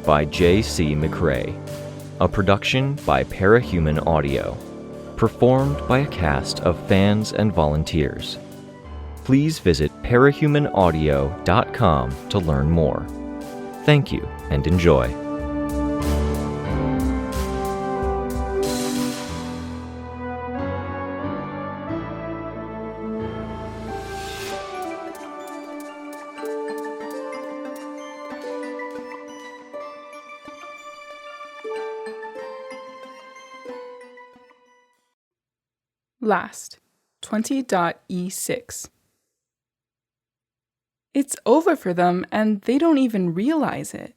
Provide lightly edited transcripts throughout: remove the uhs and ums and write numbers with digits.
by J.C. McRae. A production by Parahuman Audio. Performed by a cast of fans and volunteers. Please visit parahumanaudio.com to learn more. Thank you and enjoy. Last, 20.e6. It's over for them, and they don't even realize it.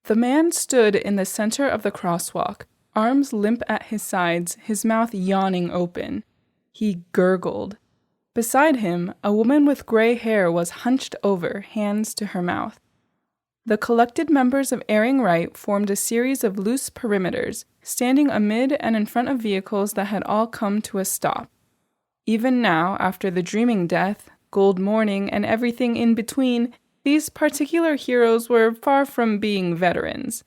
The man stood in the center of the crosswalk, arms limp at his sides, his mouth yawning open. He gurgled. Beside him, a woman with gray hair was hunched over, hands to her mouth. The collected members of Erring Right formed a series of loose perimeters, standing amid and in front of vehicles that had all come to a stop. Even now, after the Dreaming Death, Gold Morning, and everything in between, these particular heroes were far from being veterans.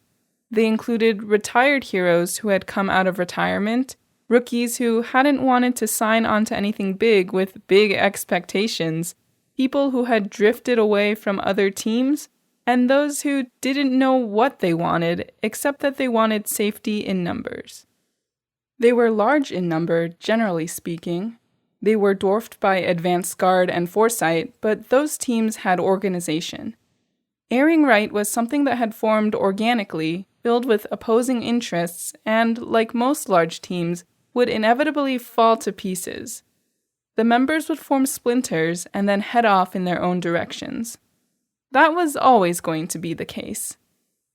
They included retired heroes who had come out of retirement, rookies who hadn't wanted to sign on to anything big with big expectations, people who had drifted away from other teams, and those who didn't know what they wanted, except that they wanted safety in numbers. They were large in number, generally speaking. They were dwarfed by Advanced Guard and Foresight, but those teams had organization. Erring Right was something that had formed organically, filled with opposing interests, and, like most large teams, would inevitably fall to pieces. The members would form splinters and then head off in their own directions. That was always going to be the case.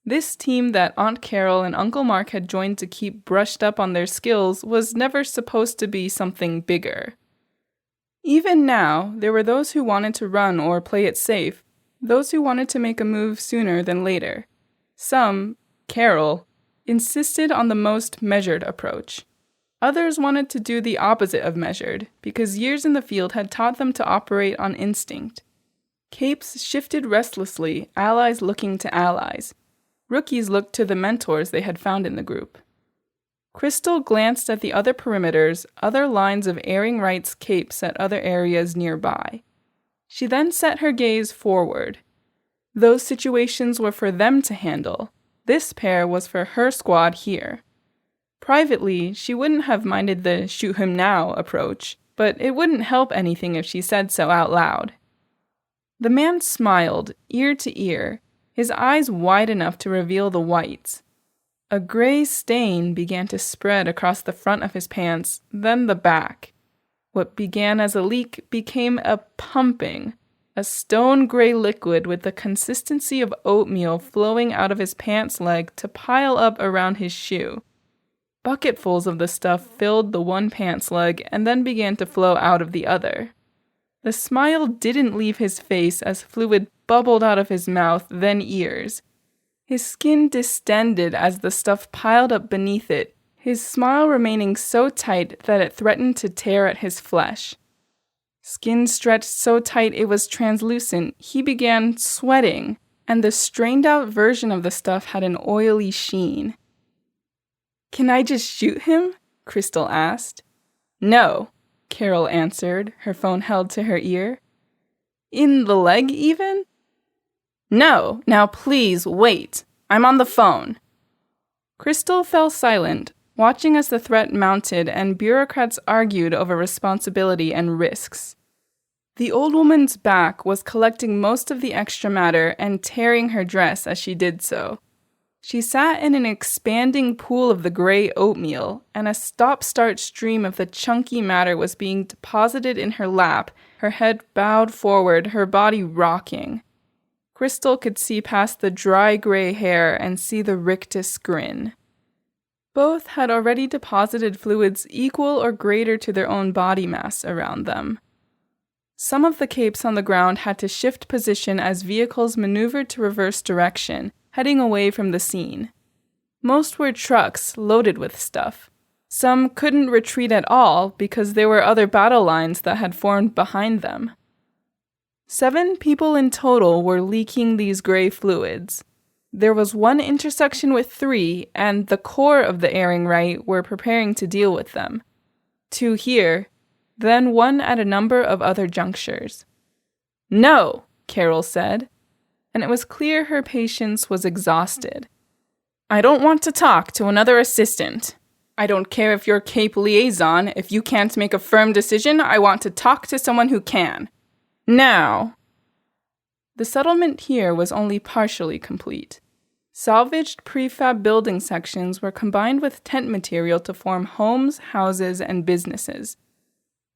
This team that Aunt Carol and Uncle Mark had joined to keep brushed up on their skills was never supposed to be something bigger. Even now, there were those who wanted to run or play it safe, those who wanted to make a move sooner than later. Some, Carol, insisted on the most measured approach. Others wanted to do the opposite of measured, because years in the field had taught them to operate on instinct. Capes shifted restlessly, allies looking to allies. Rookies looked to the mentors they had found in the group. Crystal glanced at the other perimeters, other lines of Erring Right's capes at other areas nearby. She then set her gaze forward. Those situations were for them to handle. This pair was for her squad here. Privately, she wouldn't have minded the shoot him now approach, but it wouldn't help anything if she said so out loud. The man smiled, ear to ear, his eyes wide enough to reveal the whites. A gray stain began to spread across the front of his pants, then the back. What began as a leak became a pumping, a stone-gray liquid with the consistency of oatmeal flowing out of his pants leg to pile up around his shoe. Bucketfuls of the stuff filled the one pants leg and then began to flow out of the other. The smile didn't leave his face as fluid bubbled out of his mouth, then ears. His skin distended as the stuff piled up beneath it, his smile remaining so tight that it threatened to tear at his flesh. Skin stretched so tight it was translucent, he began sweating, and the strained-out version of the stuff had an oily sheen. "Can I just shoot him?" Crystal asked. "No," Carol answered, her phone held to her ear. "In the leg, even?" "No, now please, wait. I'm on the phone." Crystal fell silent, watching as the threat mounted and bureaucrats argued over responsibility and risks. The old woman's back was collecting most of the extra matter and tearing her dress as she did so. She sat in an expanding pool of the gray oatmeal, and a stop-start stream of the chunky matter was being deposited in her lap, her head bowed forward, her body rocking. Crystal could see past the dry gray hair and see the rictus grin. Both had already deposited fluids equal or greater to their own body mass around them. Some of the capes on the ground had to shift position as vehicles maneuvered to reverse direction, heading away from the scene. Most were trucks loaded with stuff. Some couldn't retreat at all because there were other battle lines that had formed behind them. 7 people in total were leaking these gray fluids. there was one intersection with 3, and the core of the airing right were preparing to deal with them. 2 here, then 1 at a number of other junctures. "No," Carol said, and it was clear her patience was exhausted. "I don't want to talk to another assistant. I don't care if you're Cape liaison. If you can't make a firm decision, I want to talk to someone who can. Now." The settlement here was only partially complete. Salvaged prefab building sections were combined with tent material to form homes, houses, and businesses.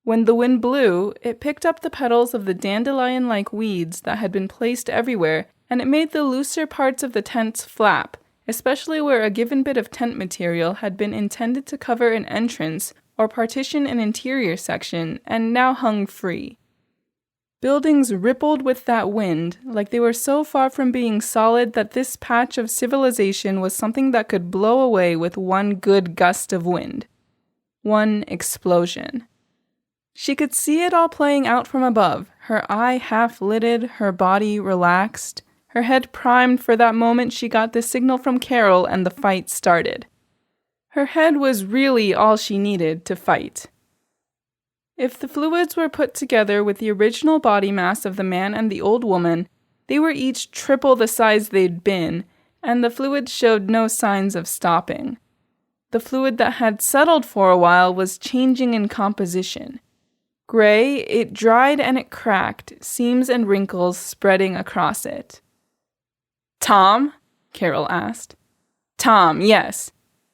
When the wind blew, it picked up the petals of the dandelion-like weeds that had been placed everywhere, and it made the looser parts of the tents flap, especially where a given bit of tent material had been intended to cover an entrance or partition an interior section and now hung free. Buildings rippled with that wind, like they were so far from being solid that this patch of civilization was something that could blow away with one good gust of wind. One explosion. She could see it all playing out from above, her eye half-lidded, her body relaxed, her head primed for that moment she got the signal from Carol and the fight started. Her head was really all she needed to fight. If the fluids were put together with the original body mass of the man and the old woman, they were each triple the size they'd been, and the fluids showed no signs of stopping. The fluid that had settled for a while was changing in composition. Gray, it dried and it cracked, seams and wrinkles spreading across it. "Tom?" Carol asked. "Tom, yes.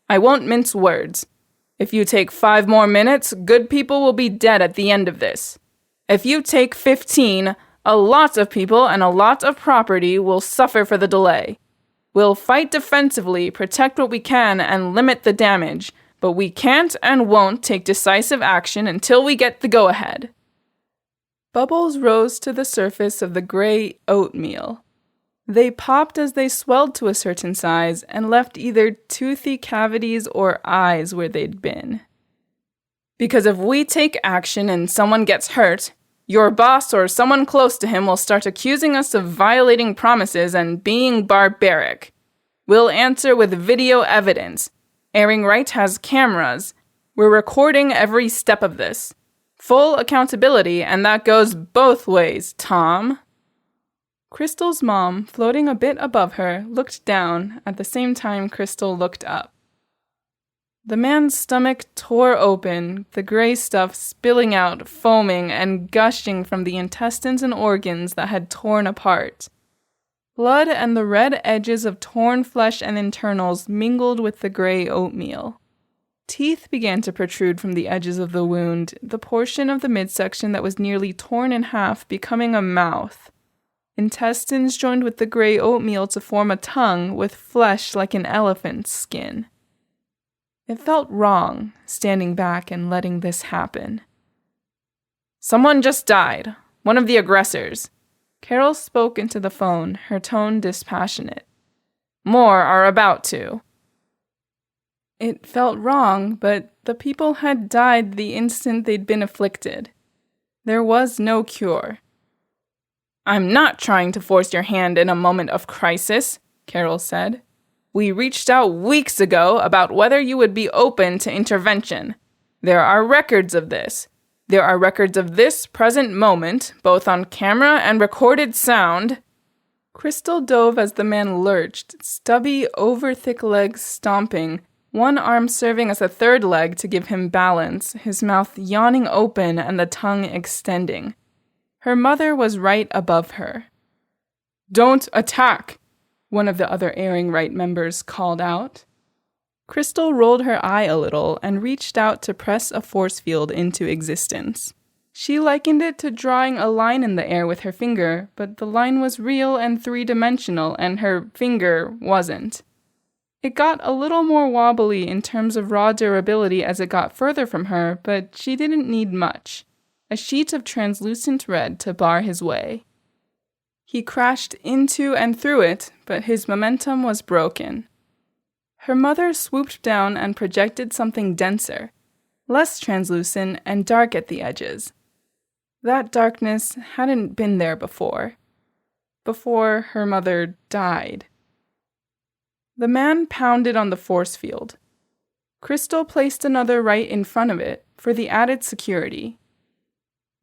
I won't mince words. If you take 5 more minutes, good people will be dead at the end of this. If you take 15, a lot of people and a lot of property will suffer for the delay. We'll fight defensively, protect what we can, and limit the damage, but we can't and won't take decisive action until we get the go-ahead." Bubbles rose to the surface of the gray oatmeal. They popped as they swelled to a certain size and left either toothy cavities or eyes where they'd been. "Because if we take action and someone gets hurt, your boss or someone close to him will start accusing us of violating promises and being barbaric. We'll answer with video evidence. Airing Right has cameras. We're recording every step of this. Full accountability, and that goes both ways, Tom." Crystal's mom, floating a bit above her, looked down, at the same time Crystal looked up. The man's stomach tore open, the gray stuff spilling out, foaming, and gushing from the intestines and organs that had torn apart. Blood and the red edges of torn flesh and internals mingled with the gray oatmeal. Teeth began to protrude from the edges of the wound, the portion of the midsection that was nearly torn in half becoming a mouth. Intestines joined with the gray oatmeal to form a tongue with flesh like an elephant's skin. It felt wrong, standing back and letting this happen. "Someone just died. One of the aggressors." Carol spoke into the phone, her tone dispassionate. "More are about to." It felt wrong, but the people had died the instant they'd been afflicted. There was no cure. "I'm not trying to force your hand in a moment of crisis," Carol said. "We reached out weeks ago about whether you would be open to intervention. There are records of this. There are records of this present moment, both on camera and recorded sound." Crystal dove as the man lurched, stubby, over-thick legs stomping, one arm serving as a third leg to give him balance, his mouth yawning open and the tongue extending. Her mother was right above her. "Don't attack," one of the other Airing Right members called out. Crystal rolled her eye a little and reached out to press a force field into existence. She likened it to drawing a line in the air with her finger, but the line was real and three-dimensional, and her finger wasn't. It got a little more wobbly in terms of raw durability as it got further from her, but she didn't need much. A sheet of translucent red to bar his way. He crashed into and through it, but his momentum was broken. Her mother swooped down and projected something denser, less translucent and dark at the edges. That darkness hadn't been there before. Before her mother died. The man pounded on the force field. Crystal placed another right in front of it for the added security.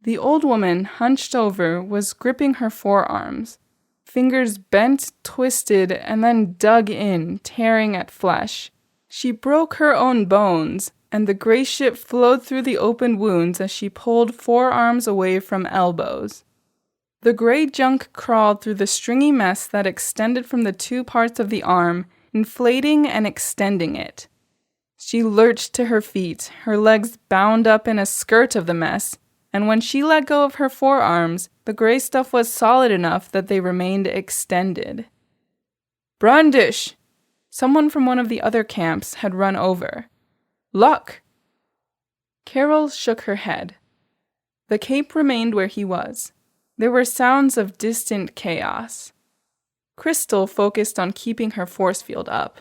The old woman, hunched over, was gripping her forearms. Fingers bent, twisted, and then dug in, tearing at flesh. She broke her own bones, and the gray ship flowed through the open wounds as she pulled forearms away from elbows. The gray junk crawled through the stringy mess that extended from the two parts of the arm, inflating and extending it. She lurched to her feet, her legs bound up in a skirt of the mess, and when she let go of her forearms, the gray stuff was solid enough that they remained extended. "Brandish!" Someone from one of the other camps had run over. "Luck!" Carol shook her head. The cape remained where he was. There were sounds of distant chaos. Crystal focused on keeping her force field up.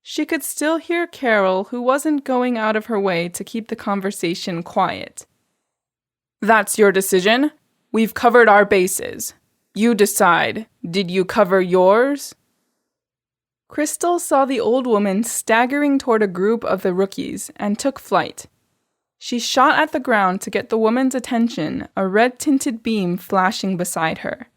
She could still hear Carol, who wasn't going out of her way to keep the conversation quiet. "That's your decision. We've covered our bases. You decide. Did you cover yours?" Crystal saw the old woman staggering toward a group of the rookies and took flight. She shot at the ground to get the woman's attention, a red-tinted beam flashing beside her.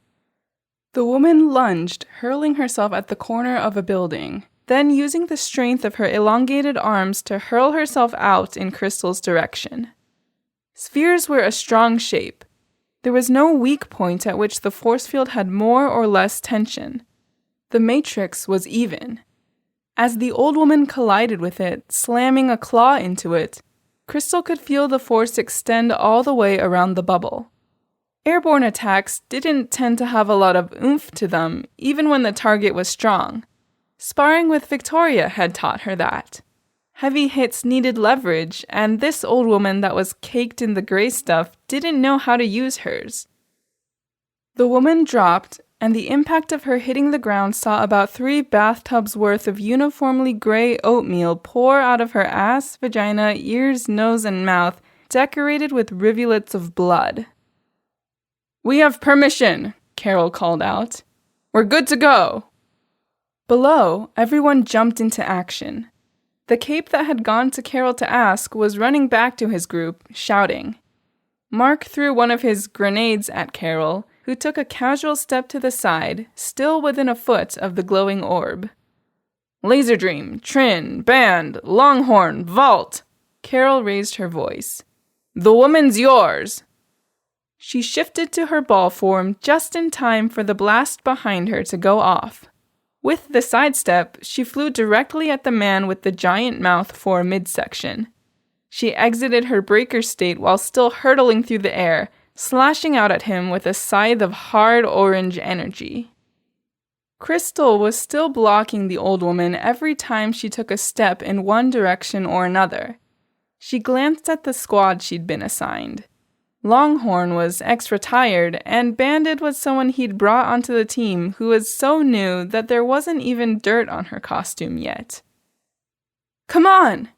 The woman lunged, hurling herself at the corner of a building, then using the strength of her elongated arms to hurl herself out in Crystal's direction. Spheres were a strong shape. There was no weak point at which the force field had more or less tension. The matrix was even. As the old woman collided with it, slamming a claw into it, Crystal could feel the force extend all the way around the bubble. Airborne attacks didn't tend to have a lot of oomph to them, even when the target was strong. Sparring with Victoria had taught her that. Heavy hits needed leverage, and this old woman that was caked in the gray stuff didn't know how to use hers. The woman dropped, and the impact of her hitting the ground saw about 3 bathtubs worth of uniformly gray oatmeal pour out of her ass, vagina, ears, nose, and mouth, decorated with rivulets of blood. "We have permission," Carol called out. "We're good to go." Below, everyone jumped into action. The cape that had gone to Carol to ask was running back to his group, shouting. Mark threw one of his grenades at Carol, who took a casual step to the side, still within a foot of the glowing orb. "Laser Dream, Trin, Band, Longhorn, Vault!" Carol raised her voice. "The woman's yours!" She shifted to her ball form just in time for the blast behind her to go off. With the sidestep, she flew directly at the man with the giant mouth for a midsection. She exited her breaker state while still hurtling through the air, slashing out at him with a scythe of hard orange energy. Crystal was still blocking the old woman every time she took a step in one direction or another. She glanced at the squad she'd been assigned. Longhorn was ex-retired, and Bandit was someone he'd brought onto the team who was so new that there wasn't even dirt on her costume yet. "Come on!"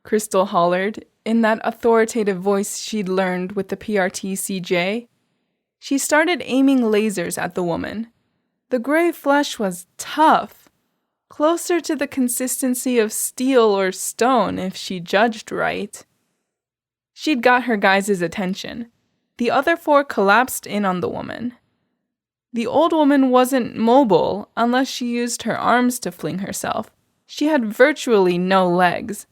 Crystal hollered, in that authoritative voice she'd learned with the PRT-CJ. She started aiming lasers at the woman. The gray flesh was tough, closer to the consistency of steel or stone if she judged right. She'd got her guys' attention. The other 4 collapsed in on the woman. The old woman wasn't mobile unless she used her arms to fling herself. She had virtually no legs.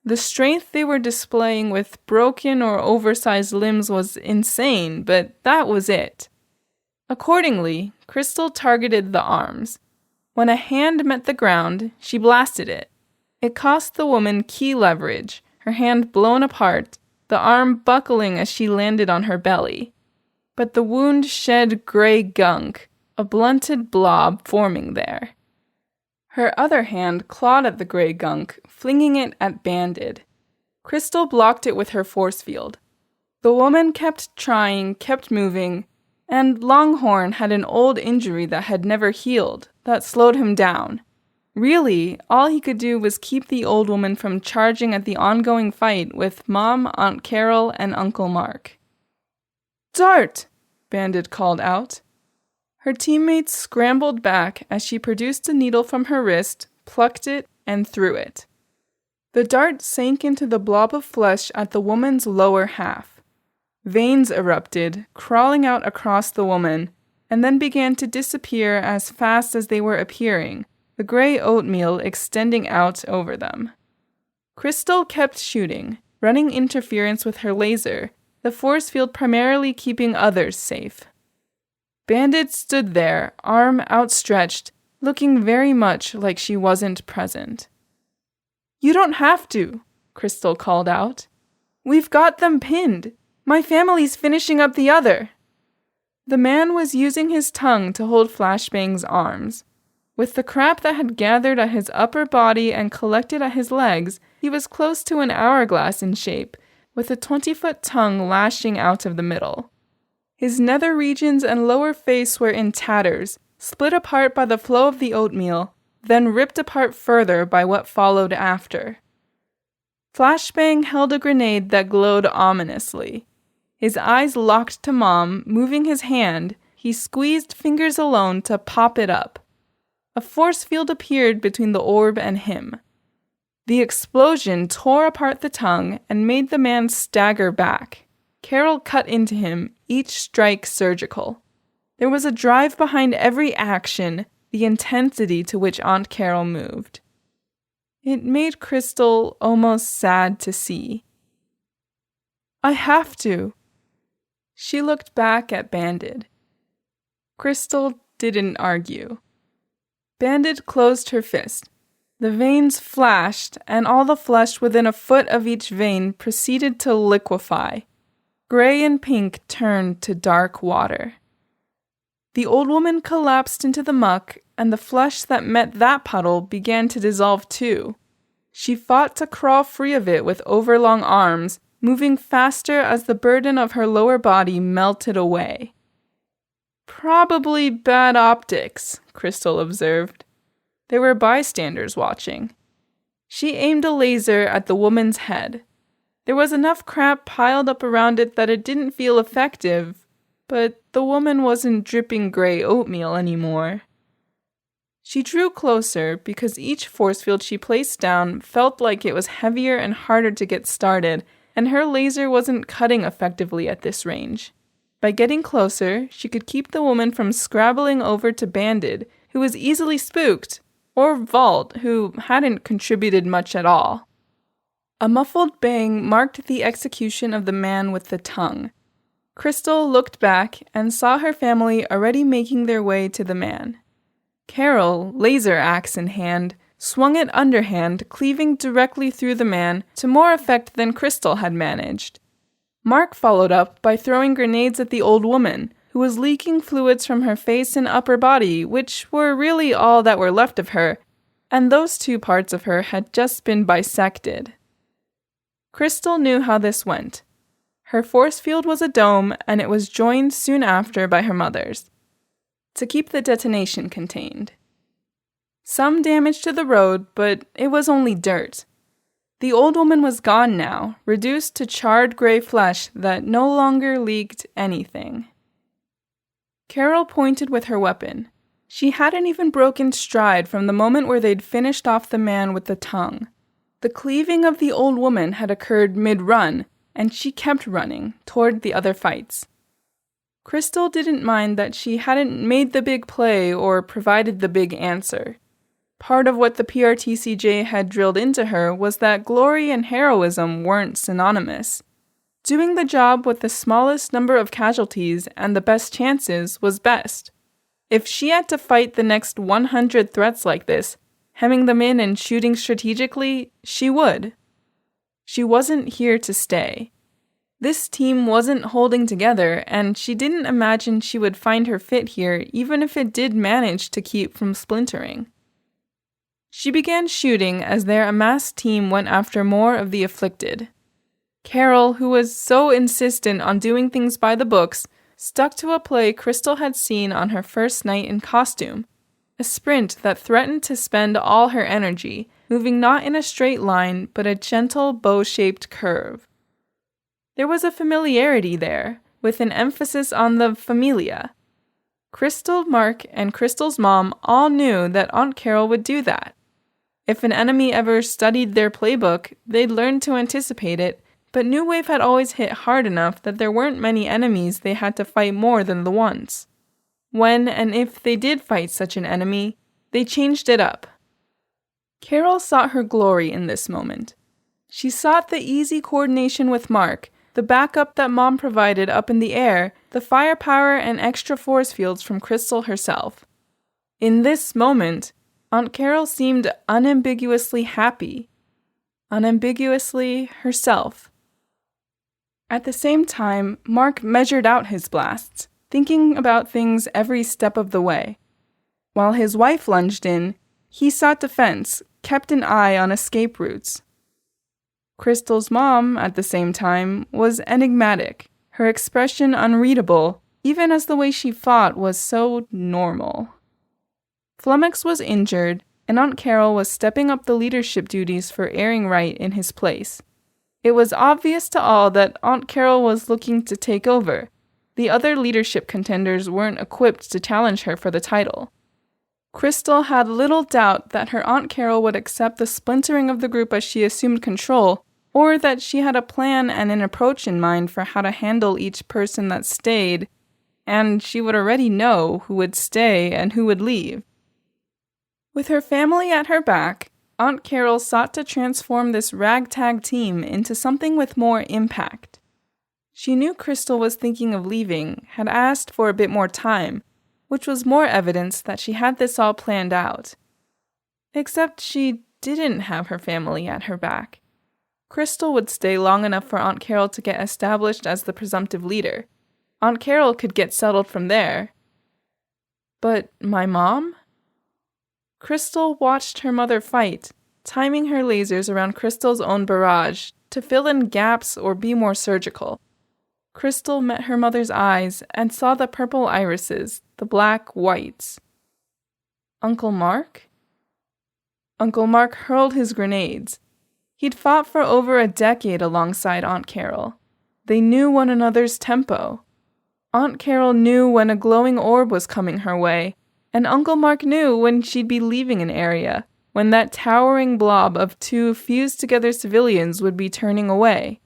The strength they were displaying with broken or oversized limbs was insane, but that was it. Accordingly, Crystal targeted the arms. When a hand met the ground, she blasted it. It cost the woman key leverage, her hand blown apart, the arm buckling as she landed on her belly. But the wound shed gray gunk, a blunted blob forming there. Her other hand clawed at the gray gunk, flinging it at Bandit. Crystal blocked it with her force field. The woman kept trying, kept moving, and Longhorn had an old injury that had never healed, that slowed him down. Really, all he could do was keep the old woman from charging at the ongoing fight with Mom, Aunt Carol, and Uncle Mark. "Dart!" Bandit called out. Her teammates scrambled back as she produced a needle from her wrist, plucked it, and threw it. The dart sank into the blob of flesh at the woman's lower half. Veins erupted, crawling out across the woman, and then began to disappear as fast as they were appearing, the gray oatmeal extending out over them. Crystal kept shooting, running interference with her laser, the force field primarily keeping others safe. Bandit stood there, arm outstretched, looking very much like she wasn't present. "You don't have to," Crystal called out. "We've got them pinned. My family's finishing up the other." The man was using his tongue to hold Flashbang's arms. With the crap that had gathered at his upper body and collected at his legs, he was close to an hourglass in shape, with a 20-foot tongue lashing out of the middle. His nether regions and lower face were in tatters, split apart by the flow of the oatmeal, then ripped apart further by what followed after. Flashbang held a grenade that glowed ominously. His eyes locked to Mom, moving his hand, he squeezed fingers alone to pop it up. A force field appeared between the orb and him. The explosion tore apart the tongue and made the man stagger back. Carol cut into him, each strike surgical. There was a drive behind every action, the intensity to which Aunt Carol moved. It made Crystal almost sad to see. "I have to." She looked back at Bandit. Crystal didn't argue. Bandit closed her fist. The veins flashed, and all the flesh within a foot of each vein proceeded to liquefy. Gray and pink turned to dark water. The old woman collapsed into the muck, and the flesh that met that puddle began to dissolve too. She fought to crawl free of it with overlong arms, moving faster as the burden of her lower body melted away. "Probably bad optics," Crystal observed. There were bystanders watching. She aimed a laser at the woman's head. There was enough crap piled up around it that it didn't feel effective, but the woman wasn't dripping gray oatmeal anymore. She drew closer because each force field she placed down felt like it was heavier and harder to get started, and her laser wasn't cutting effectively at this range. By getting closer, she could keep the woman from scrabbling over to Bandit, who was easily spooked, or Vault, who hadn't contributed much at all. A muffled bang marked the execution of the man with the tongue. Crystal looked back and saw her family already making their way to the man. Carol, laser axe in hand, swung it underhand, cleaving directly through the man to more effect than Crystal had managed. Mark followed up by throwing grenades at the old woman, who was leaking fluids from her face and upper body, which were really all that were left of her, and those two parts of her had just been bisected. Crystal knew how this went. Her force field was a dome, and it was joined soon after by her mother's, to keep the detonation contained. Some damage to the road, but it was only dirt. The old woman was gone now, reduced to charred gray flesh that no longer leaked anything. Carol pointed with her weapon. She hadn't even broken stride from the moment where they'd finished off the man with the tongue. The cleaving of the old woman had occurred mid-run, and she kept running toward the other fights. Crystal didn't mind that she hadn't made the big play or provided the big answer. Part of what the PRTCJ had drilled into her was that glory and heroism weren't synonymous. Doing the job with the smallest number of casualties and the best chances was best. If she had to fight the next 100 threats like this, hemming them in and shooting strategically, she would. She wasn't here to stay. This team wasn't holding together, and she didn't imagine she would find her fit here even if it did manage to keep from splintering. She began shooting as their amassed team went after more of the afflicted. Carol, who was so insistent on doing things by the books, stuck to a play Crystal had seen on her first night in costume, a sprint that threatened to spend all her energy, moving not in a straight line but a gentle bow-shaped curve. There was a familiarity there, with an emphasis on the familia. Crystal, Mark, and Crystal's mom all knew that Aunt Carol would do that. If an enemy ever studied their playbook, they'd learn to anticipate it, but New Wave had always hit hard enough that there weren't many enemies they had to fight more than the once. When and if they did fight such an enemy, they changed it up. Carol sought her glory in this moment. She sought the easy coordination with Mark, the backup that Mom provided up in the air, the firepower and extra force fields from Crystal herself. In this moment, Aunt Carol seemed unambiguously happy, unambiguously herself. At the same time, Mark measured out his blasts, thinking about things every step of the way. While his wife lunged in, he sought defense, kept an eye on escape routes. Crystal's mom, at the same time, was enigmatic, her expression unreadable, even as the way she fought was so normal. Flummox was injured, and Aunt Carol was stepping up the leadership duties for Airing Right in his place. It was obvious to all that Aunt Carol was looking to take over. The other leadership contenders weren't equipped to challenge her for the title. Crystal had little doubt that her Aunt Carol would accept the splintering of the group as she assumed control, or that she had a plan and an approach in mind for how to handle each person that stayed, and she would already know who would stay and who would leave. With her family at her back, Aunt Carol sought to transform this ragtag team into something with more impact. She knew Crystal was thinking of leaving, had asked for a bit more time, which was more evidence that she had this all planned out. Except she didn't have her family at her back. Crystal would stay long enough for Aunt Carol to get established as the presumptive leader. Aunt Carol could get settled from there. But my mom? Crystal watched her mother fight, timing her lasers around Crystal's own barrage to fill in gaps or be more surgical. Crystal met her mother's eyes and saw the purple irises, the black whites. Uncle Mark? Uncle Mark hurled his grenades. He'd fought for over a decade alongside Aunt Carol. They knew one another's tempo. Aunt Carol knew when a glowing orb was coming her way, and Uncle Mark knew when she'd be leaving an area, when that towering blob of two fused-together civilians would be turning away.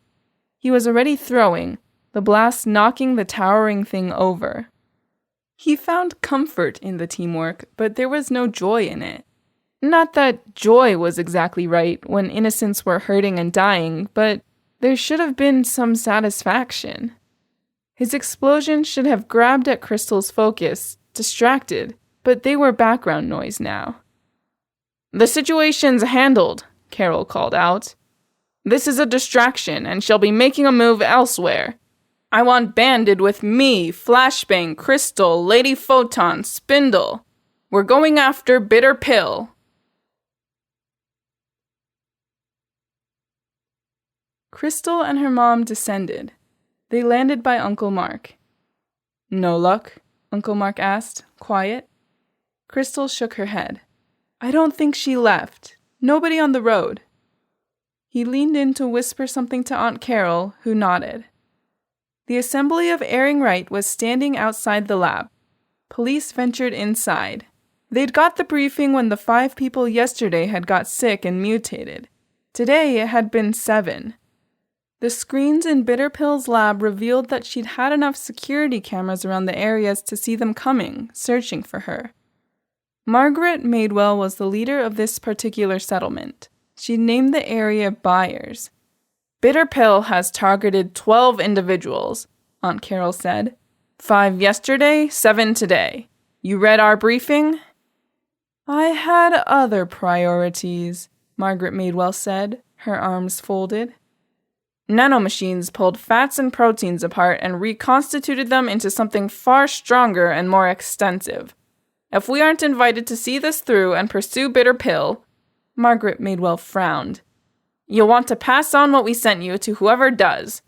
He was already throwing, the blast knocking the towering thing over. He found comfort in the teamwork, but there was no joy in it. Not that joy was exactly right when innocents were hurting and dying, but there should have been some satisfaction. His explosion should have grabbed at Crystal's focus, distracted, but they were background noise now. "The situation's handled," Carol called out. "This is a distraction and shall be making a move elsewhere. I want banded with me, Flashbang, Crystal, Lady Photon, Spindle. We're going after Bitter Pill." Crystal and her mom descended. They landed by Uncle Mark. "No luck?" Uncle Mark asked, quiet. Crystal shook her head. "I don't think she left. Nobody on the road." He leaned in to whisper something to Aunt Carol, who nodded. The assembly of Airing Right was standing outside the lab. Police ventured inside. They'd got the briefing when the 5 people yesterday had got sick and mutated. Today it had been 7. The screens in Bitter Pill's lab revealed that she'd had enough security cameras around the areas to see them coming, searching for her. Margaret Madewell was the leader of this particular settlement. She'd named the area Byers. "Bitter Pill has targeted 12 individuals," Aunt Carol said. 5 yesterday, 7 today. You read our briefing? "I had other priorities," Margaret Madewell said, her arms folded. "Nanomachines pulled fats and proteins apart and reconstituted them into something far stronger and more extensive. If we aren't invited to see this through and pursue Bitter Pill," Margaret Madewell frowned, "you'll want to pass on what we sent you to whoever does.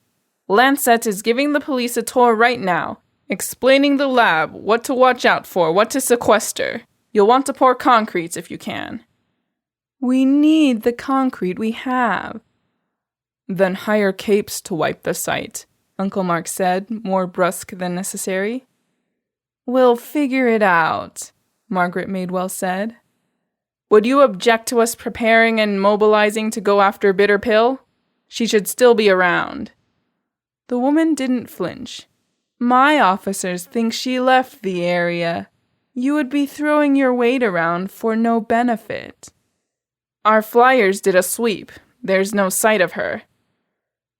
Lancet is giving the police a tour right now, explaining the lab, what to watch out for, what to sequester. You'll want to pour concrete if you can." "We need the concrete we have." "Then hire capes to wipe the site," Uncle Mark said, more brusque than necessary. "We'll figure it out," Margaret Madewell said. Would you object to us preparing and mobilizing to go after Bitter Pill? She should still be around." The woman didn't flinch. "My officers think she left the area. You would be throwing your weight around for no benefit." "Our flyers did a sweep. There's no sight of her."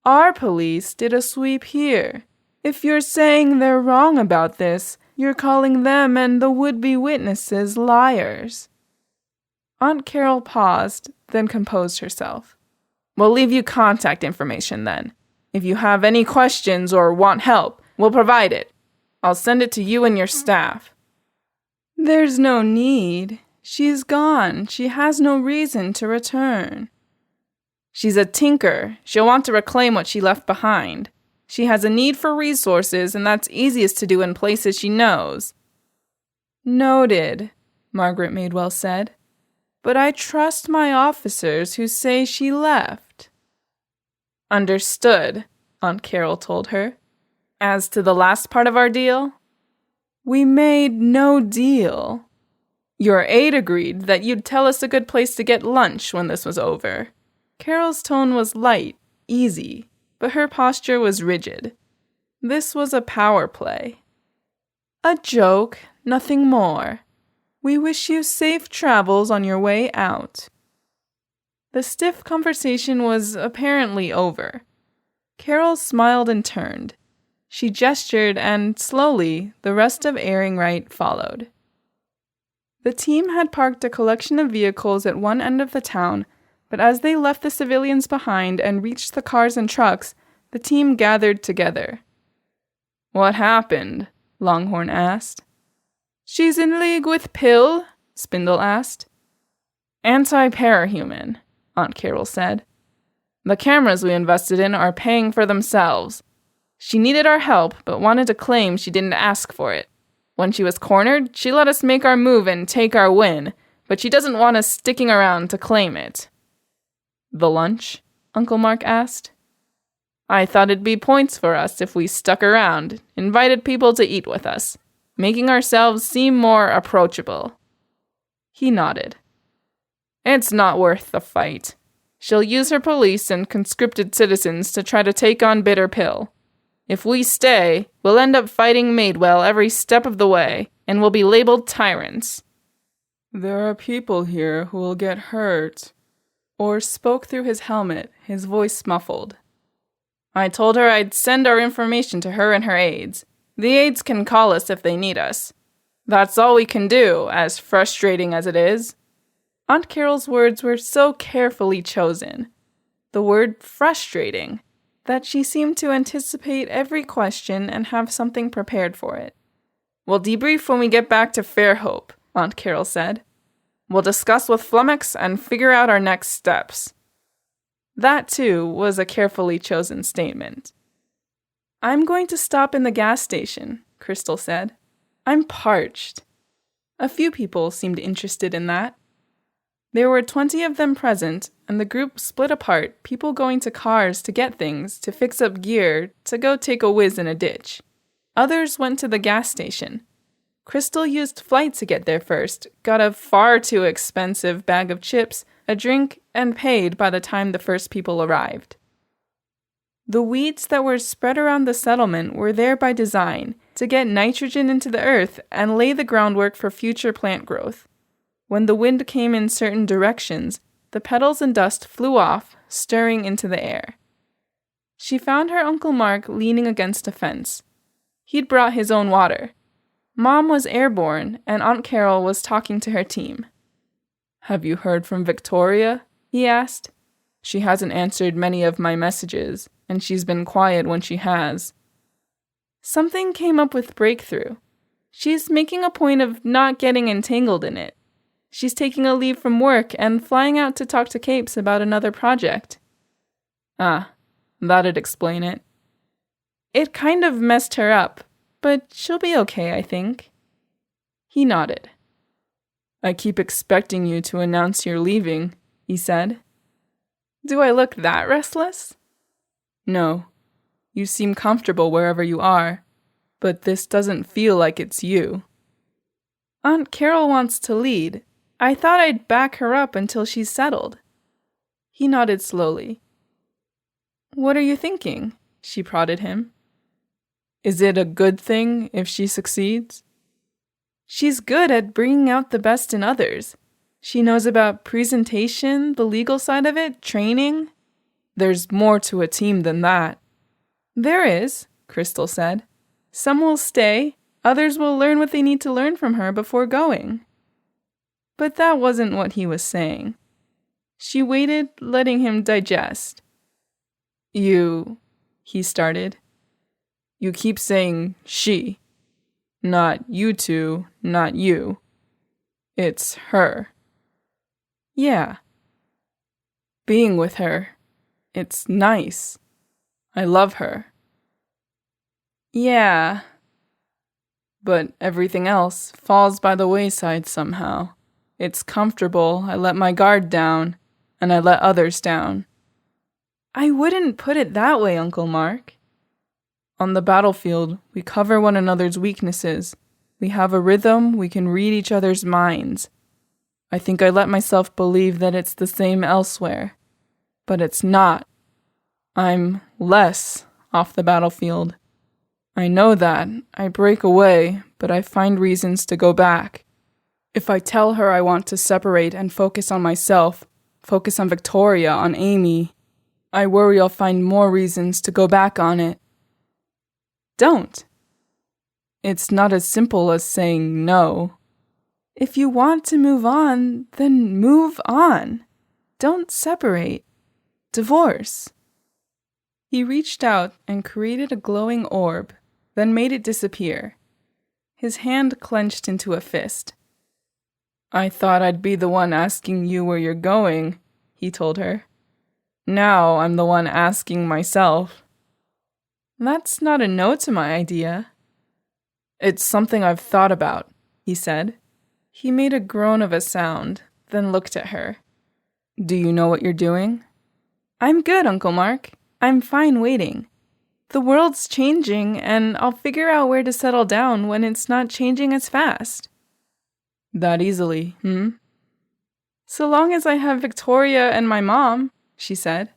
"Our police did a sweep here. If you're saying they're wrong about this, you're calling them and the would-be witnesses liars." Aunt Carol paused, then composed herself. "We'll leave you contact information then. If you have any questions or want help, we'll provide it. I'll send it to you and your staff." "There's no need. She's gone. She has no reason to return." "She's a tinker. She'll want to reclaim what she left behind. She has a need for resources, and that's easiest to do in places she knows." "Noted," Margaret Madewell said. "But I trust my officers who say she left." "Understood," Aunt Carol told her. "As to the last part of our deal?" "We made no deal." "Your aide agreed that you'd tell us a good place to get lunch when this was over." Carol's tone was light, easy, but her posture was rigid. This was a power play. "A joke, nothing more. We wish you safe travels on your way out." The stiff conversation was apparently over. Carol smiled and turned. She gestured, and slowly, the rest of Airing Right followed. The team had parked a collection of vehicles at one end of the town, but as they left the civilians behind and reached the cars and trucks, the team gathered together. "What happened?" Longhorn asked. "She's in league with Pill?" Spindle asked. "Anti-parahuman," Aunt Carol said. "The cameras we invested in are paying for themselves. She needed our help, but wanted to claim she didn't ask for it. When she was cornered, she let us make our move and take our win, but she doesn't want us sticking around to claim it." "The lunch?" Uncle Mark asked. "I thought it'd be points for us if we stuck around, invited people to eat with us, making ourselves seem more approachable." He nodded. "It's not worth the fight. She'll use her police and conscripted citizens to try to take on Bitter Pill. If we stay, we'll end up fighting Madewell every step of the way, and we'll be labeled tyrants." "There are people here who will get hurt." Orr spoke through his helmet, his voice muffled. "I told her I'd send our information to her and her aides. The aides can call us if they need us. That's all we can do, as frustrating as it is." Aunt Carol's words were so carefully chosen. The word frustrating, that she seemed to anticipate every question and have something prepared for it. "We'll debrief when we get back to Fairhope," Aunt Carol said. "We'll discuss with Flummox and figure out our next steps." That, too, was a carefully chosen statement. "I'm going to stop in the gas station," Crystal said. "I'm parched." A few people seemed interested in that. There were 20 of them present, and the group split apart, people going to cars to get things, to fix up gear, to go take a whiz in a ditch. Others went to the gas station. Crystal used flight to get there first, got a far too expensive bag of chips, a drink, and paid by the time the first people arrived. The weeds that were spread around the settlement were there by design, to get nitrogen into the earth and lay the groundwork for future plant growth. When the wind came in certain directions, the petals and dust flew off, stirring into the air. She found her Uncle Mark leaning against a fence. He'd brought his own water. Mom was airborne, and Aunt Carol was talking to her team. "Have you heard from Victoria?" he asked. "She hasn't answered many of my messages, and she's been quiet when she has." Something came up with Breakthrough. She's making a point of not getting entangled in it. She's taking a leave from work and flying out to talk to Capes about another project. "Ah, that'd explain it." "It kind of messed her up, but she'll be okay, I think." He nodded. "I keep expecting you to announce you're leaving," he said. "Do I look that restless?" "No. You seem comfortable wherever you are, but this doesn't feel like it's you." "Aunt Carol wants to lead. I thought I'd back her up until she's settled. He nodded slowly. What are you thinking? She prodded him. Is it a good thing if she succeeds? She's good at bringing out the best in others. She knows about presentation, the legal side of it, training. There's more to a team than that. There is, Crystal said. Some will stay, others will learn what they need to learn from her before going. But that wasn't what he was saying. She waited, letting him digest. He started. You keep saying she. Not you two, not you. It's her. Yeah. Being with her. It's nice. I love her. Yeah. But everything else falls by the wayside somehow. It's comfortable, I let my guard down, and I let others down. I wouldn't put it that way, Uncle Mark. On the battlefield, we cover one another's weaknesses. We have a rhythm, we can read each other's minds. I think I let myself believe that it's the same elsewhere. But it's not. I'm less off the battlefield. I know that. I break away, but I find reasons to go back. If I tell her I want to separate and focus on myself, focus on Victoria, on Amy, I worry I'll find more reasons to go back on it. Don't. It's not as simple as saying no. If you want to move on, then move on. Don't separate. Divorce. He reached out and created a glowing orb, then made it disappear. His hand clenched into a fist. I thought I'd be the one asking you where you're going, he told her. Now I'm the one asking myself. That's not a no to my idea. It's something I've thought about, he said. He made a groan of a sound, then looked at her. Do you know what you're doing? I'm good, Uncle Mark. I'm fine waiting. The world's changing, and I'll figure out where to settle down when it's not changing as fast. That easily, So long as I have Victoria and my mom, she said.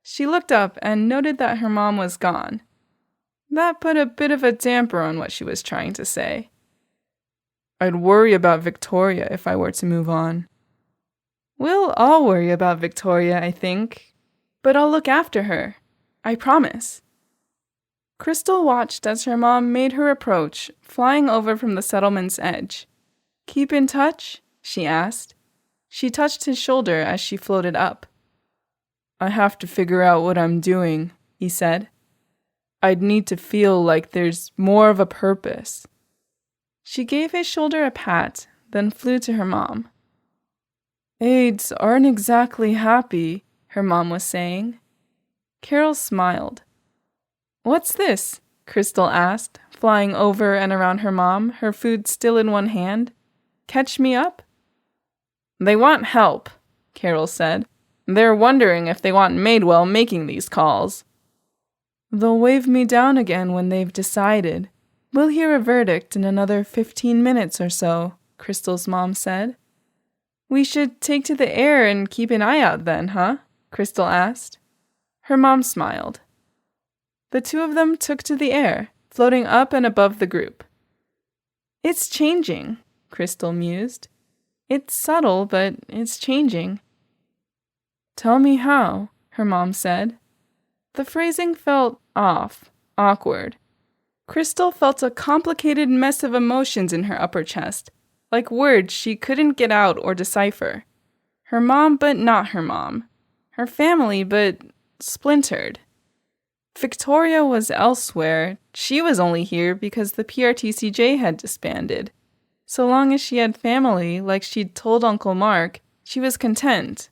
She looked up and noted that her mom was gone. That put a bit of a damper on what she was trying to say. I'd worry about Victoria if I were to move on. We'll all worry about Victoria, I think. But I'll look after her. I promise. Crystal watched as her mom made her approach, flying over from the settlement's edge. Keep in touch? She asked. She touched his shoulder as she floated up. I have to figure out what I'm doing, he said. I'd need to feel like there's more of a purpose. She gave his shoulder a pat, then flew to her mom. Aides aren't exactly happy, her mom was saying. Carol smiled. What's this? Crystal asked, flying over and around her mom, her food still in one hand. Catch me up? They want help, Carol said. They're wondering if they want Madewell making these calls. They'll wave me down again when they've decided. We'll hear a verdict in another 15 minutes or so, Crystal's mom said. We should take to the air and keep an eye out then, huh? Crystal asked. Her mom smiled. The two of them took to the air, floating up and above the group. It's changing, Crystal mused. It's subtle, but it's changing. Tell me how, her mom said. The phrasing felt off, awkward. Crystal felt a complicated mess of emotions in her upper chest, like words she couldn't get out or decipher. Her mom, but not her mom. Her family, but splintered. Victoria was elsewhere. She was only here because the PRTCJ had disbanded. So long as she had family, like she'd told Uncle Mark, she was content.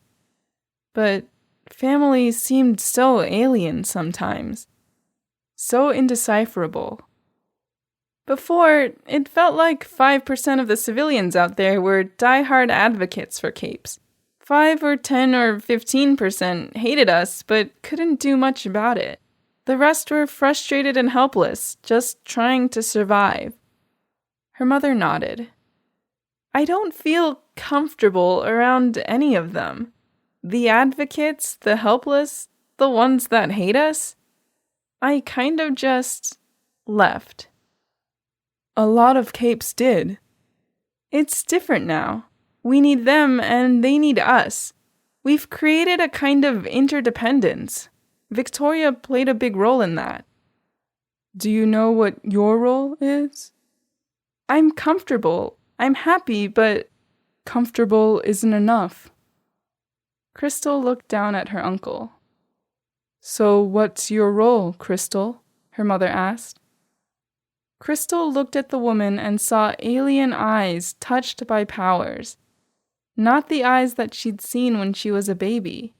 But family seemed so alien sometimes. So indecipherable. Before, it felt like 5% of the civilians out there were die-hard advocates for capes. 5 or 10 or 15% hated us, but couldn't do much about it. The rest were frustrated and helpless, just trying to survive. Her mother nodded. I don't feel comfortable around any of them. The advocates, the helpless, the ones that hate us. I kind of just left. A lot of capes did. It's different now. We need them and they need us. We've created a kind of interdependence. Victoria played a big role in that. Do you know what your role is? I'm comfortable. I'm happy, but comfortable isn't enough. Crystal looked down at her uncle. So what's your role, Crystal? Her mother asked. Crystal looked at the woman and saw alien eyes touched by powers. Not the eyes that she'd seen when she was a baby.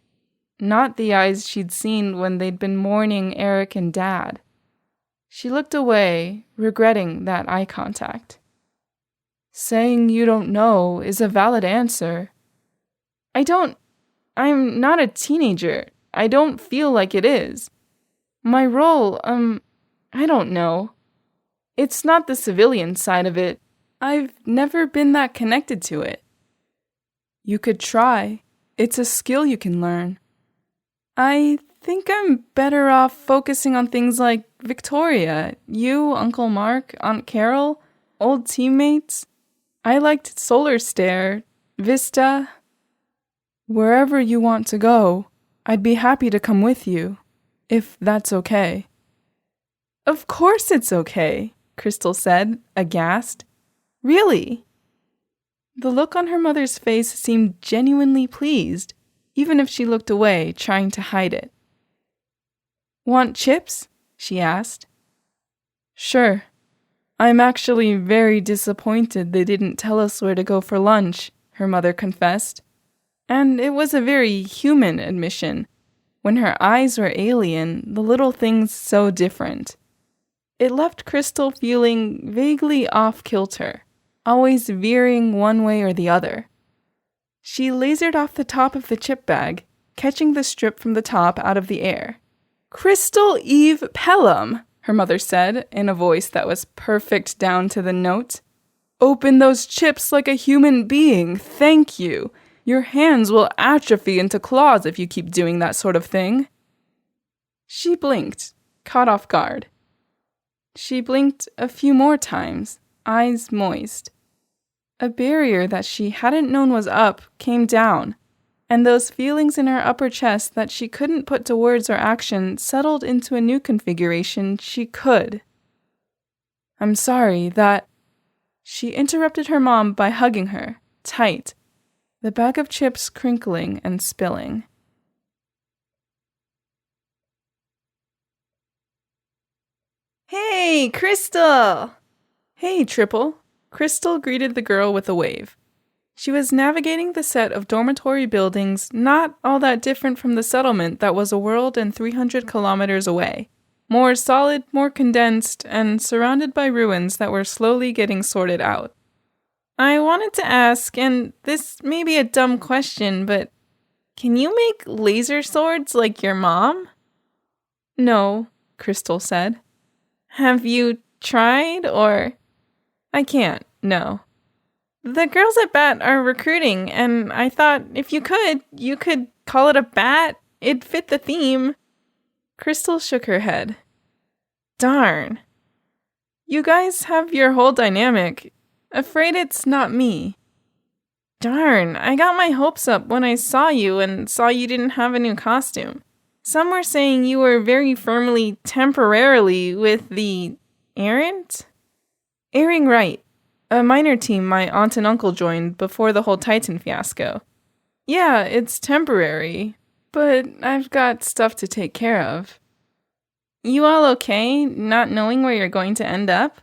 Not the eyes she'd seen when they'd been mourning Eric and Dad. She looked away, regretting that eye contact. Saying you don't know is a valid answer. I'm not a teenager. I don't feel like it is. My role, I don't know. It's not the civilian side of it. I've never been that connected to it. You could try. It's a skill you can learn. I think I'm better off focusing on things like Victoria, you, Uncle Mark, Aunt Carol, old teammates. I liked Solar Stare, Vista. Wherever you want to go, I'd be happy to come with you, if that's okay. Of course it's okay, Crystal said, aghast. Really? The look on her mother's face seemed genuinely pleased, even if she looked away, trying to hide it. Want chips? She asked. Sure. I'm actually very disappointed they didn't tell us where to go for lunch, her mother confessed. And it was a very human admission. When her eyes were alien, the little things so different. It left Crystal feeling vaguely off-kilter, always veering one way or the other. She lasered off the top of the chip bag, catching the strip from the top out of the air. Crystal Eve Pelham, her mother said, in a voice that was perfect down to the note. Open those chips like a human being, thank you. Your hands will atrophy into claws if you keep doing that sort of thing. She blinked, caught off guard. She blinked a few more times, eyes moist. A barrier that she hadn't known was up came down, and those feelings in her upper chest that she couldn't put to words or action settled into a new configuration she could. I'm sorry that... She interrupted her mom by hugging her, tight, the bag of chips crinkling and spilling. Hey, Crystal! Hey, Triple. Crystal greeted the girl with a wave. She was navigating the set of dormitory buildings not all that different from the settlement that was a world and 300 kilometers away. More solid, more condensed, and surrounded by ruins that were slowly getting sorted out. I wanted to ask, and this may be a dumb question, but can you make laser swords like your mom? No, Crystal said. Have you tried, or... I can't, no. The girls at BAT are recruiting, and I thought if you could call it a BAT. It'd fit the theme. Crystal shook her head. Darn. You guys have your whole dynamic. Afraid it's not me. Darn, I got my hopes up when I saw you and saw you didn't have a new costume. Some were saying you were very firmly, temporarily with the... Errant? Airing Right, a minor team my aunt and uncle joined before the whole Titan fiasco. Yeah, it's temporary, but I've got stuff to take care of. You all okay, not knowing where you're going to end up?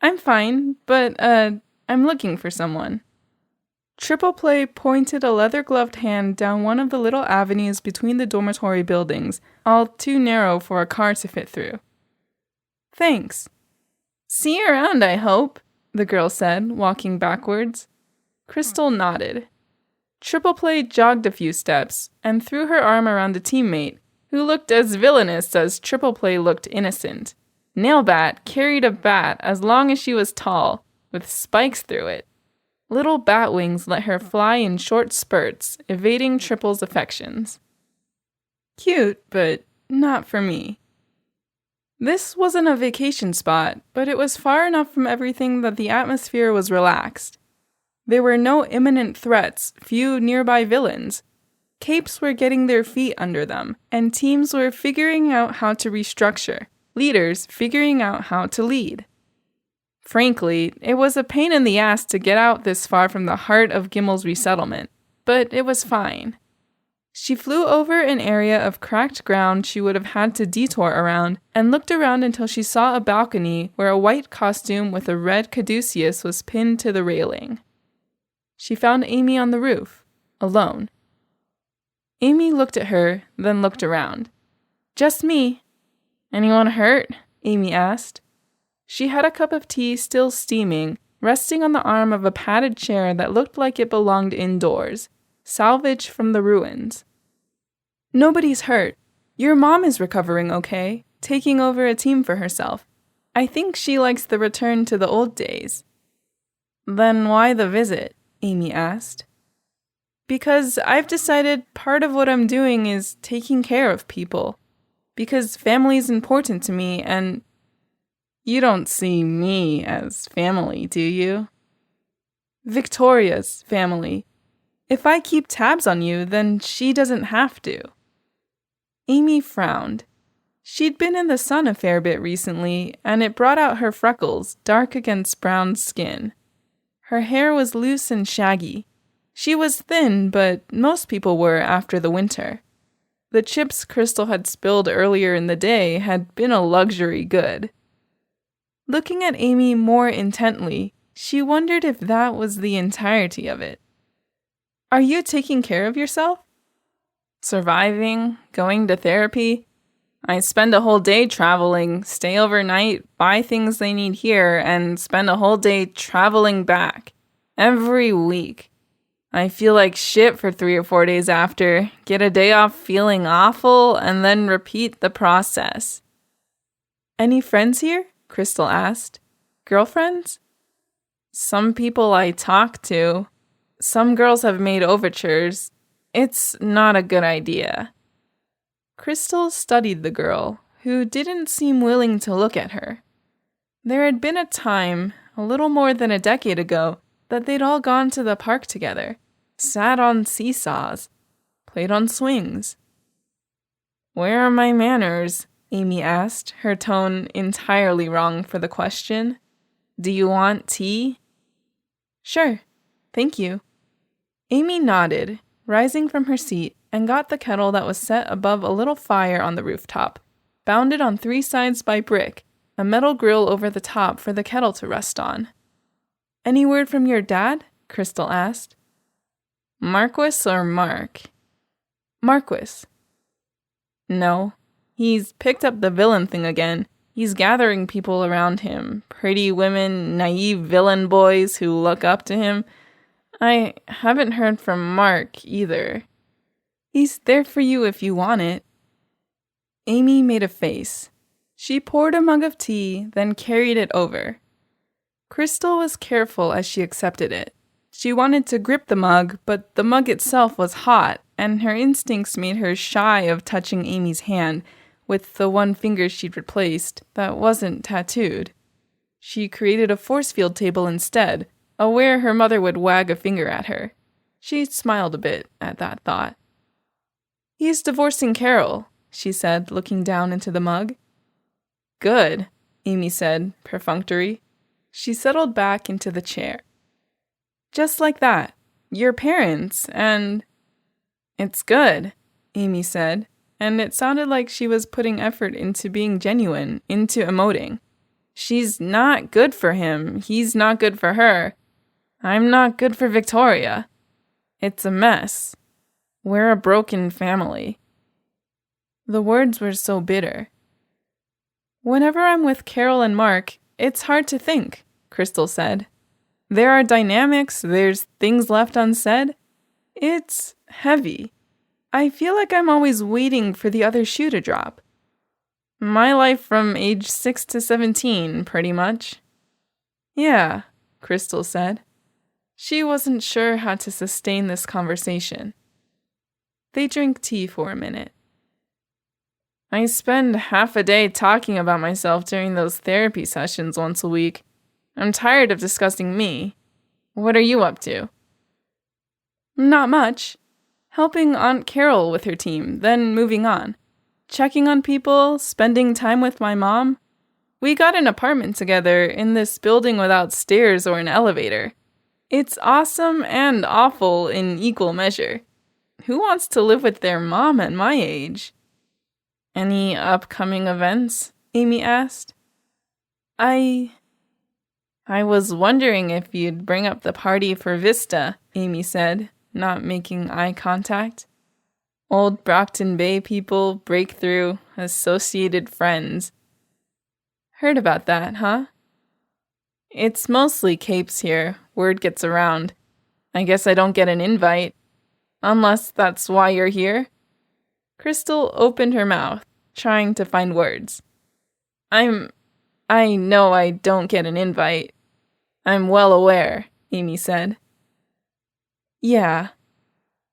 I'm fine, but, I'm looking for someone. Triple Play pointed a leather-gloved hand down one of the little avenues between the dormitory buildings, all too narrow for a car to fit through. Thanks. See you around, I hope, the girl said, walking backwards. Crystal nodded. Triple Play jogged a few steps and threw her arm around a teammate who looked as villainous as Triple Play looked innocent. Nailbat carried a bat as long as she was tall, with spikes through it. Little bat wings let her fly in short spurts, evading Triple's affections. Cute, but not for me. This wasn't a vacation spot, but it was far enough from everything that the atmosphere was relaxed. There were no imminent threats, few nearby villains. Capes were getting their feet under them, and teams were figuring out how to restructure, leaders figuring out how to lead. Frankly, it was a pain in the ass to get out this far from the heart of Gimmel's resettlement, but it was fine. She flew over an area of cracked ground she would have had to detour around and looked around until she saw a balcony where a white costume with a red caduceus was pinned to the railing. She found Amy on the roof, alone. Amy looked at her, then looked around. "Just me." "Anyone hurt?" Amy asked. She had a cup of tea still steaming, resting on the arm of a padded chair that looked like it belonged indoors, salvaged from the ruins. "Nobody's hurt. Your mom is recovering okay, taking over a team for herself. I think she likes the return to the old days." "Then why the visit?" Amy asked. "Because I've decided part of what I'm doing is taking care of people. Because family's important to me, and you don't see me as family, do you?" "Victoria's family. If I keep tabs on you, then she doesn't have to." Amy frowned. She'd been in the sun a fair bit recently, and it brought out her freckles, dark against brown skin. Her hair was loose and shaggy. She was thin, but most people were after the winter. The chips Crystal had spilled earlier in the day had been a luxury good. Looking at Amy more intently, she wondered if that was the entirety of it. "Are you taking care of yourself?" "Surviving, going to therapy. I spend a whole day traveling, stay overnight, buy things they need here, and spend a whole day traveling back. Every week. I feel like shit for 3 or 4 days after, get a day off feeling awful, and then repeat the process." "Any friends here?" Crystal asked. "Girlfriends?" "Some people I talk to. Some girls have made overtures. It's not a good idea." Crystal studied the girl, who didn't seem willing to look at her. There had been a time, a little more than a decade ago, that they'd all gone to the park together, sat on seesaws, played on swings. "Where are my manners?" Amy asked, her tone entirely wrong for the question. "Do you want tea?" "Sure, thank you." Amy nodded, rising from her seat, and got the kettle that was set above a little fire on the rooftop, bounded on 3 sides by brick, a metal grill over the top for the kettle to rest on. "Any word from your dad?" Crystal asked. "Marquis or Mark?" "Marquis." "No. He's picked up the villain thing again. He's gathering people around him, pretty women, naive villain boys who look up to him. I haven't heard from Mark either. He's there for you if you want it." Amy made a face. She poured a mug of tea, then carried it over. Crystal was careful as she accepted it. She wanted to grip the mug, but the mug itself was hot, and her instincts made her shy of touching Amy's hand with the one finger she'd replaced that wasn't tattooed. She created a force field table instead, aware her mother would wag a finger at her. She smiled a bit at that thought. "He's divorcing Carol," she said, looking down into the mug. "Good," Amy said, perfunctory. She settled back into the chair. "Just like that. Your parents, and—" "It's good," Amy said, and it sounded like she was putting effort into being genuine, into emoting. "She's not good for him. He's not good for her. I'm not good for Victoria. It's a mess. We're a broken family." The words were so bitter. "Whenever I'm with Carol and Mark, it's hard to think," Crystal said. "There are dynamics, there's things left unsaid. It's heavy. I feel like I'm always waiting for the other shoe to drop. My life from age 6 to 17, pretty much." "Yeah," Crystal said. She wasn't sure how to sustain this conversation. They drank tea for a minute. I spend half a day talking about myself during those therapy sessions once a week. I'm tired of discussing me. What are you up to? Not much. Helping Aunt Carol with her team, then moving on. Checking on people, spending time with my mom. We got an apartment together in this building without stairs or an elevator. It's awesome and awful in equal measure. Who wants to live with their mom at my age? Any upcoming events? Amy asked. I was wondering if you'd bring up the party for Vista, Amy said, not making eye contact. Old Brockton Bay people, breakthrough, associated friends. Heard about that, huh? It's mostly capes here. Word gets around. I guess I don't get an invite. Unless that's why you're here? Crystal opened her mouth, trying to find words. I know I don't get an invite. I'm well aware, Amy said. Yeah.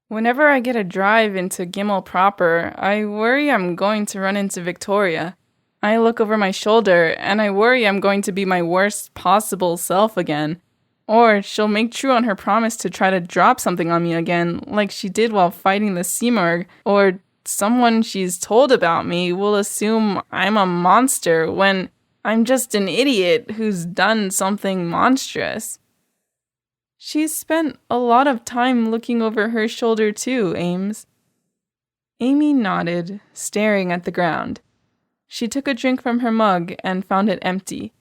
Whenever I get a drive into Gimel proper, I worry I'm going to run into Victoria. I look over my shoulder, and I worry I'm going to be my worst possible self again. Or she'll make true on her promise to try to drop something on me again, like she did while fighting the Simurgh, or someone she's told about me will assume I'm a monster when I'm just an idiot who's done something monstrous. She's spent a lot of time looking over her shoulder too, Ames. Amy nodded, staring at the ground. She took a drink from her mug and found it empty.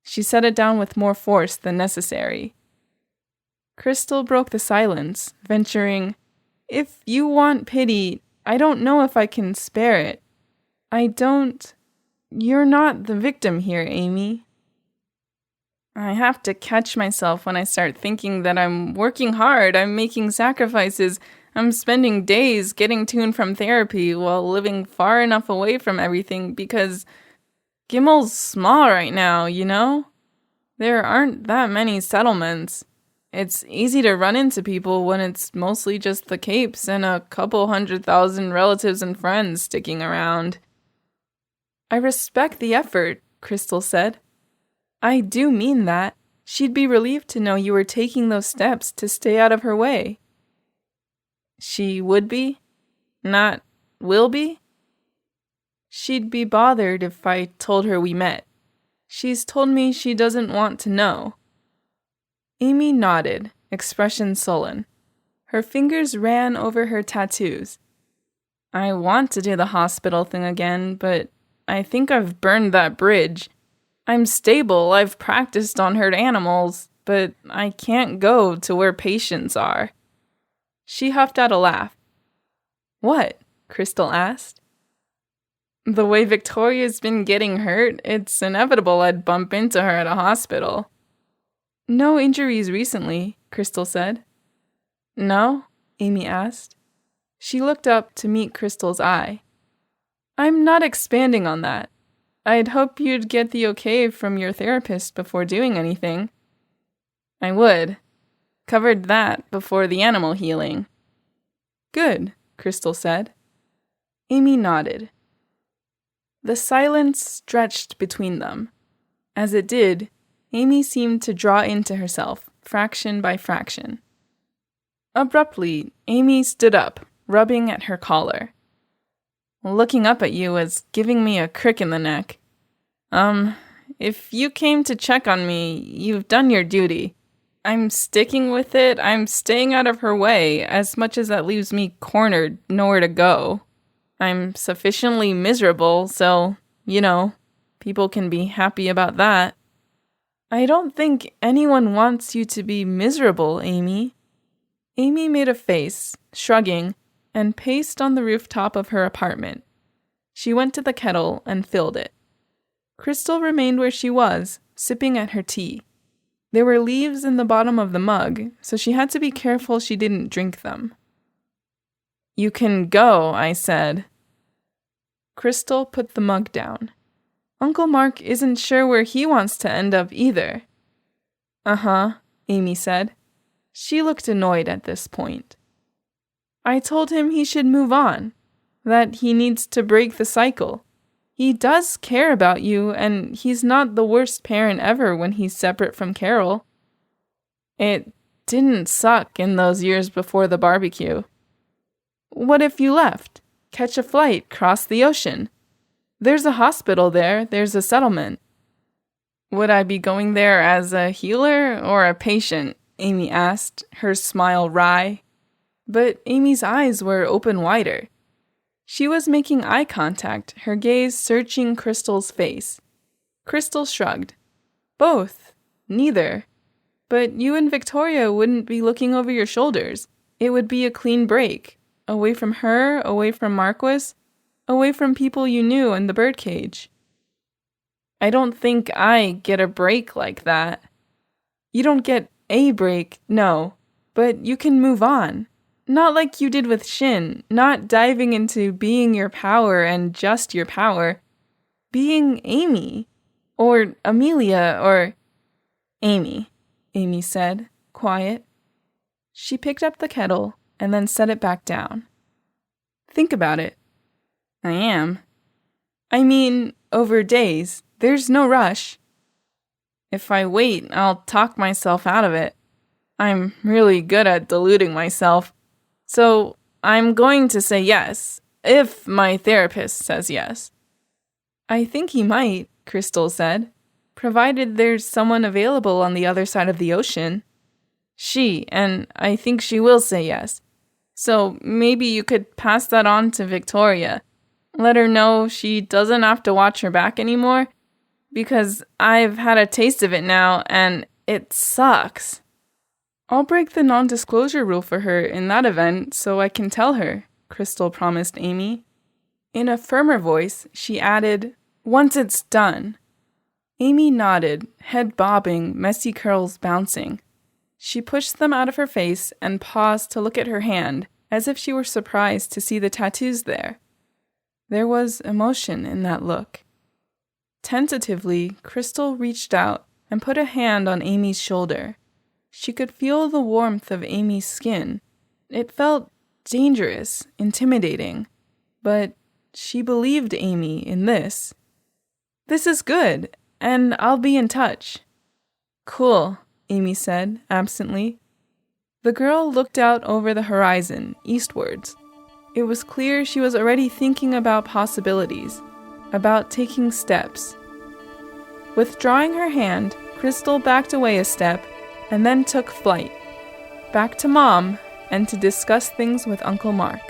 She set it down with more force than necessary. Crystal broke the silence, venturing, "If you want pity, I don't know if I can spare it. You're not the victim here, Amy." I have to catch myself when I start thinking that I'm working hard, I'm making sacrifices, I'm spending days getting to and from therapy while living far enough away from everything because Gimel's small right now, you know? There aren't that many settlements. It's easy to run into people when it's mostly just the Capes and a couple 100,000 relatives and friends sticking around. I respect the effort, Crystal said. I do mean that. She'd be relieved to know you were taking those steps to stay out of her way. She would be? Not will be? She'd be bothered if I told her we met. She's told me she doesn't want to know. Amy nodded, expression sullen. Her fingers ran over her tattoos. I want to do the hospital thing again, but I think I've burned that bridge. I'm stable, I've practiced on hurt animals, but I can't go to where patients are. She huffed out a laugh. What? Crystal asked. The way Victoria's been getting hurt, it's inevitable I'd bump into her at a hospital. No injuries recently, Crystal said. No? Amy asked. She looked up to meet Crystal's eye. I'm not expanding on that. I'd hope you'd get the okay from your therapist before doing anything. I would. Covered that before the animal healing. Good, Crystal said. Amy nodded. The silence stretched between them. As it did, Amy seemed to draw into herself, fraction by fraction. Abruptly, Amy stood up, rubbing at her collar. Looking up at you is giving me a crick in the neck. If you came to check on me, you've done your duty. I'm sticking with it, I'm staying out of her way, as much as that leaves me cornered, nowhere to go. I'm sufficiently miserable, so, people can be happy about that. I don't think anyone wants you to be miserable, Amy. Amy made a face, shrugging, and paced on the rooftop of her apartment. She went to the kettle and filled it. Crystal remained where she was, sipping at her tea. There were leaves in the bottom of the mug, so she had to be careful she didn't drink them. You can go, I said. Crystal put the mug down. Uncle Mark isn't sure where he wants to end up either. Uh-huh, Amy said. She looked annoyed at this point. I told him he should move on, that he needs to break the cycle. He does care about you, and he's not the worst parent ever when he's separate from Carol. It didn't suck in those years before the barbecue. What if you left? Catch a flight, cross the ocean. There's a hospital there, there's a settlement. Would I be going there as a healer or a patient? Amy asked, her smile wry. But Amy's eyes were open wider. She was making eye contact, her gaze searching Crystal's face. Crystal shrugged. Both. Neither. But you and Victoria wouldn't be looking over your shoulders. It would be a clean break. Away from her, away from Marquis, away from people you knew in the birdcage. I don't think I get a break like that. You don't get a break, no, but you can move on. Not like you did with Shin, not diving into being your power and just your power. Being Amy. Or Amelia, or... Amy, Amy said, quiet. She picked up the kettle and then set it back down. Think about it. I am. I mean, over days. There's no rush. If I wait, I'll talk myself out of it. I'm really good at deluding myself. So I'm going to say yes, if my therapist says yes. I think he might, Crystal said, provided there's someone available on the other side of the ocean. And I think she will say yes. So maybe you could pass that on to Victoria. Let her know she doesn't have to watch her back anymore, because I've had a taste of it now, and it sucks. I'll break the non-disclosure rule for her in that event so I can tell her, Crystal promised Amy. In a firmer voice, she added, once it's done. Amy nodded, head bobbing, messy curls bouncing. She pushed them out of her face and paused to look at her hand, as if she were surprised to see the tattoos there. There was emotion in that look. Tentatively, Crystal reached out and put a hand on Amy's shoulder. She could feel the warmth of Amy's skin. It felt dangerous, intimidating, but she believed Amy in this. This is good, and I'll be in touch. Cool, Amy said, absently. The girl looked out over the horizon, eastwards. It was clear she was already thinking about possibilities, about taking steps. Withdrawing her hand, Crystal backed away a step and then took flight, back to Mom and to discuss things with Uncle Mark.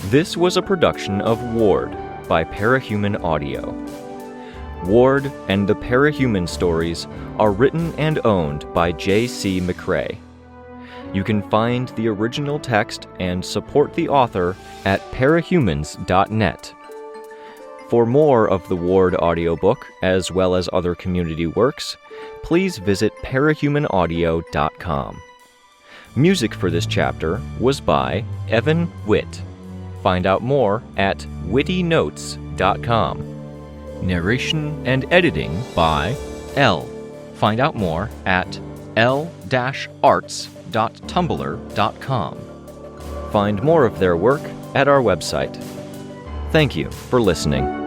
This was a production of Ward by Parahuman Audio. Ward and the Parahuman stories are written and owned by J.C. McCrae. You can find the original text and support the author at parahumans.net. For more of the Ward audiobook, as well as other community works, please visit parahumanaudio.com. Music for this chapter was by Evan Witt. Find out more at wittynotes.com. Narration and editing by L. Find out more at l-arts.tumblr.com. Find more of their work at our website. Thank you for listening.